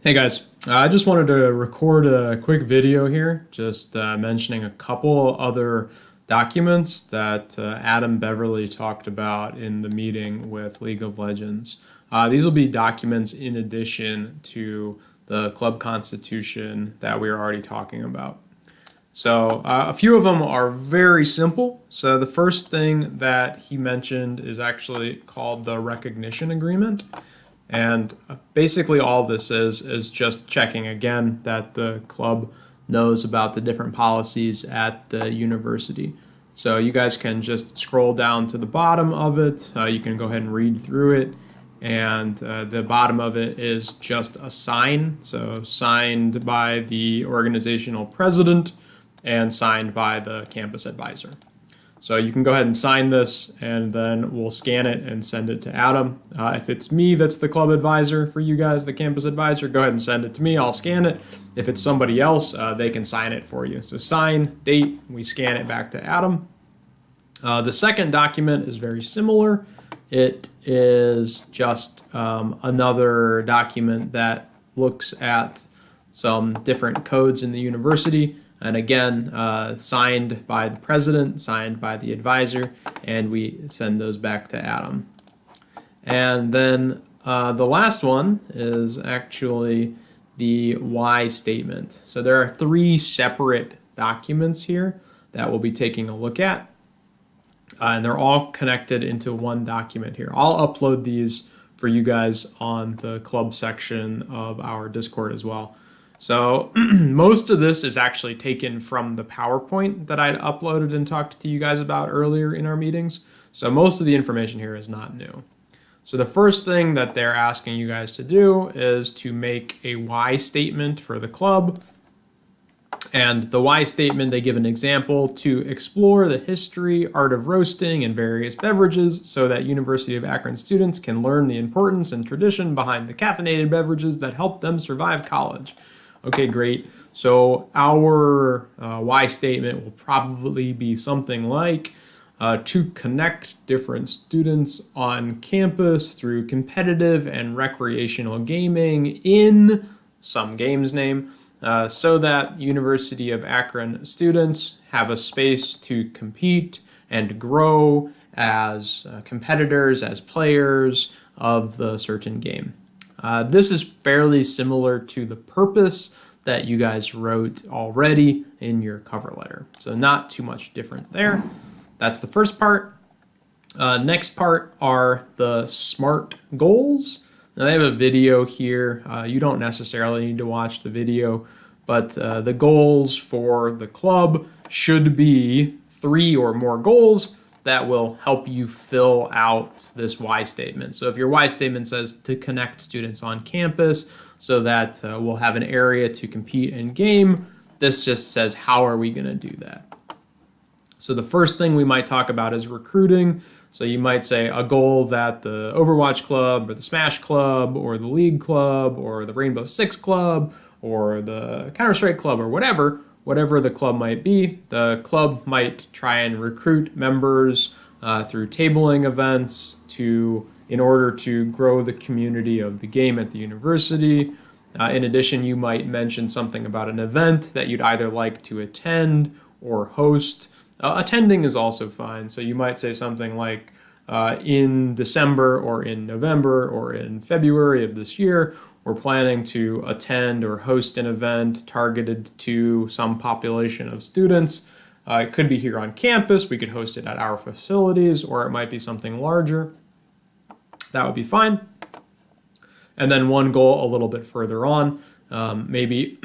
Hey guys, I just wanted to record a quick video here, just mentioning a couple other documents that Adam Beverly talked about in the meeting with League of Legends. These will be documents in addition to the club constitution that we were already talking about. So a few of them are very simple. So the first thing that he mentioned is actually called the recognition agreement. And basically all this is just checking again that the club knows about the different policies at the university. So you guys can just scroll down to the bottom of it. You can go ahead and read through it. And the bottom of it is just a sign. So signed by the organizational president and signed by the campus advisor. So you can go ahead and sign this, and then we'll scan it and send it to Adam. If it's me that's the club advisor for you guys, the campus advisor, go ahead and send it to me. I'll scan it. If it's somebody else, they can sign it for you. So sign, date, we scan it back to Adam. The second document is very similar. It is just another document that looks at some different codes in the university. And again, signed by the president, signed by the advisor, and we send those back to Adam. And then the last one is actually the why statement. So there are three separate documents here that we'll be taking a look at. And they're all connected into one document here. I'll upload these for you guys on the club section of our Discord as well. So most of this is actually taken from the PowerPoint that I'd uploaded and talked to you guys about earlier in our meetings. So most of the information here is not new. So the first thing that they're asking you guys to do is to make a why statement for the club. And the why statement, they give an example: to explore the history, art of roasting, and various beverages so that University of Akron students can learn the importance and tradition behind the caffeinated beverages that help them survive college. Okay, great. So our why statement will probably be something like to connect different students on campus through competitive and recreational gaming in some game's name, so that University of Akron students have a space to compete and grow as competitors, as players of the certain game. This is fairly similar to the purpose that you guys wrote already in your cover letter. So not too much different there. That's the first part. Next part are the SMART goals. Now they have a video here. You don't necessarily need to watch the video, but the goals for the club should be 3 or more goals that will help you fill out this why statement. So if your why statement says to connect students on campus so that we'll have an area to compete and game, this just says how are we going to do that. So the first thing we might talk about is recruiting. So you might say a goal that the Overwatch Club or the Smash Club or the League Club or the Rainbow Six Club or the Counter-Strike Club or whatever the club might be, the club might try and recruit members through tabling events in order to grow the community of the game at the university. In addition, you might mention something about an event that you'd either like to attend or host. Attending is also fine. So you might say something like in December or in November or in February of this year, we're planning to attend or host an event targeted to some population of students. It could be here on campus. We could host it at our facilities, or it might be something larger. That would be fine. And then one goal a little bit further on, maybe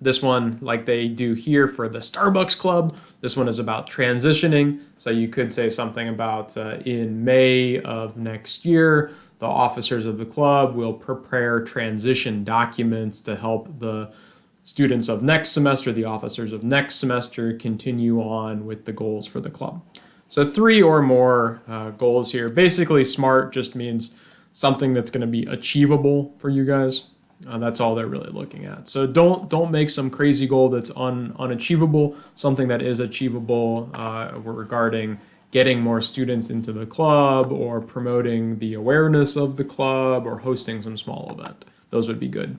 this one, like they do here for the Starbucks Club, this one is about transitioning. So you could say something about in May of next year, the officers of the club will prepare transition documents to help the students of next semester, the officers of next semester, continue on with the goals for the club. So 3 or more goals here. Basically, SMART just means something that's going to be achievable for you guys. That's all they're really looking at. So don't make some crazy goal that's unachievable. Something that is achievable regarding getting more students into the club or promoting the awareness of the club or hosting some small event. Those would be good.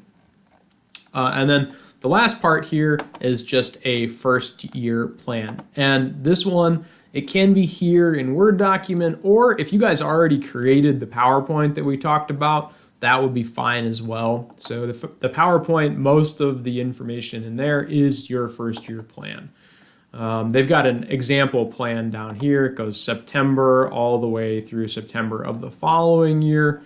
And then the last part here is just a first year plan. And this one, it can be here in Word document, or if you guys already created the PowerPoint that we talked about, that would be fine as well. So the PowerPoint, most of the information in there is your first year plan. They've got an example plan down here. It goes September all the way through September of the following year.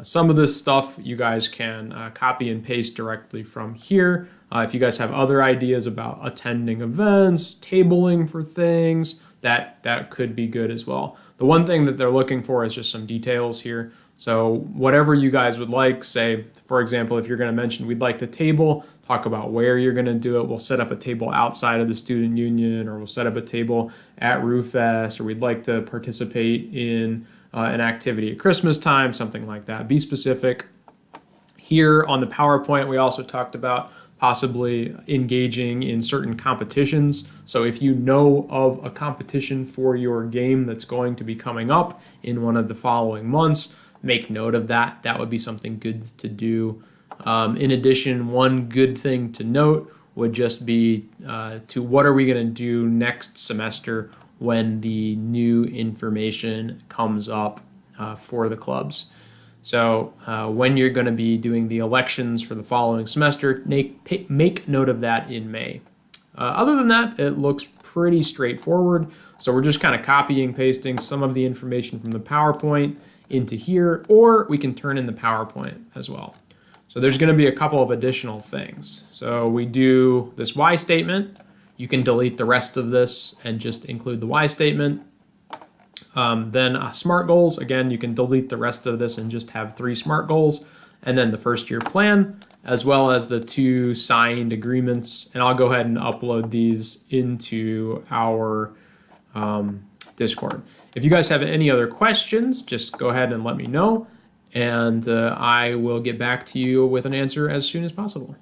Some of this stuff you guys can copy and paste directly from here. If you guys have other ideas about attending events, tabling for things, that could be good as well. The one thing that they're looking for is just some details here. So whatever you guys would like, say, for example, if you're going to mention we'd like to table, talk about where you're going to do it. We'll set up a table outside of the student union, or we'll set up a table at RooFest, or we'd like to participate in an activity at Christmas time, something like that. Be specific. Here on the PowerPoint, we also talked about possibly engaging in certain competitions. So if you know of a competition for your game that's going to be coming up in one of the following months, make note of that. That would be something good to do. In addition, one good thing to note would just be to what are we going to do next semester when the new information comes up for the clubs. So when you're going to be doing the elections for the following semester, make note of that in May. Other than that, it looks pretty straightforward. So we're just kind of copying, pasting some of the information from the PowerPoint into here, or we can turn in the PowerPoint as well. So there's going to be a couple of additional things. So we do this why statement. You can delete the rest of this and just include the why statement. Then SMART goals, again, you can delete the rest of this and just have 3 SMART goals. And then the first year plan, as well as the 2 signed agreements. And I'll go ahead and upload these into our Discord. If you guys have any other questions, just go ahead and let me know. And I will get back to you with an answer as soon as possible.